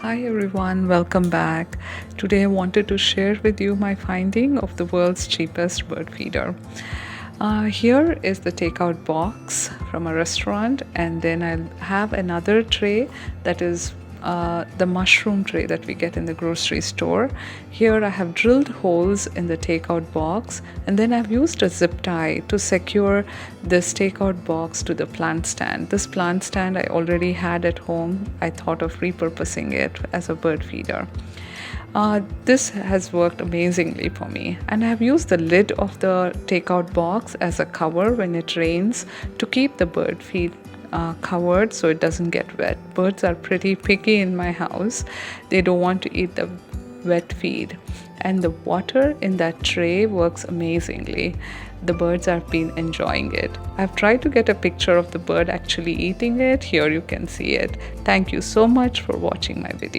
Hi everyone, welcome back. Today I wanted to share with you my finding of the world's cheapest bird feeder. Here is the takeout box from a restaurant, and then I'll have another tray that is the mushroom tray that we get in the grocery store. Here I have drilled holes in the takeout box, and then I've used a zip tie to secure this takeout box to the plant stand. This plant stand I already had at home. I thought of repurposing it as a bird feeder. This has worked amazingly for me, and I have used the lid of the takeout box as a cover when it rains to keep the bird feed covered so it doesn't get wet. Birds are pretty picky in my house. They don't want to eat the wet feed, and the water in that tray works amazingly. The birds have been enjoying it. I've tried to get a picture of the bird actually eating it. Here you can see it. Thank you so much for watching my video.